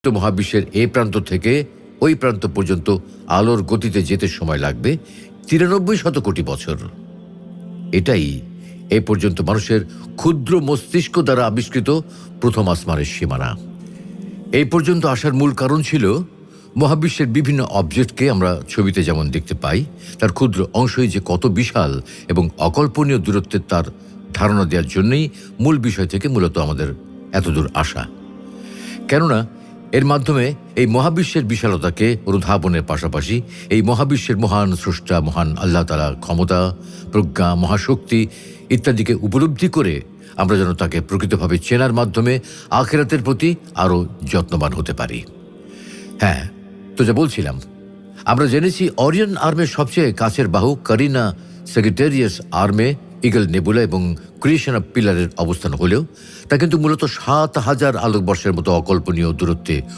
মহাবিশ্বের এই প্রান্ত থেকে ওই প্রান্ত পর্যন্ত আলোর গতিতে যেতে সময় লাগবে ৯৩ কোটি বছর। এটাই এই পর্যন্ত মানুষের ক্ষুদ্র মস্তিষ্ক দ্বারা আবিষ্কৃত প্রথম আসমানের সীমানা। এই পর্যন্ত আসার মূল কারণ ছিল মহাবিশ্বের বিভিন্ন অবজেক্টকে আমরা ছবিতে যেমন দেখতে পাই, তার ক্ষুদ্র অংশই যে কত বিশাল এবং অকল্পনীয় দূরত্বের তার ধারণা দেওয়ার জন্যই মূল বিষয় থেকে মূলত আমাদের এতদূর আসা। কেননা এর মাধ্যমে এই মহাবিশ্বের বিশালতাকে অনুধাবনের পাশাপাশি এই মহাবিশ্বের মহান স্রষ্টা, মহান আল্লাহ তাআলার ক্ষমতা, প্রজ্ঞা, মহাশক্তি ইত্যাদিকে উপলব্ধি করে আমরা যেন তাকে প্রকৃতভাবে চেনার মাধ্যমে আখিরাতের প্রতি আরও যত্নবান হতে পারি। হ্যাঁ, তো যা বলছিলাম, আমরা জেনেছি অরিয়ন আর্মের সবচেয়ে কাছের বাহু কারিনা সেগিটেরিয়াস আর্মে ইগল নেবুলা এবং ক্রিয়েশন অফ পিলারের অবস্থান হলেও তা কিন্তু মূলত ৭,০০০ আলোকবর্ষের মতো অকল্পনীয় দূরত্বে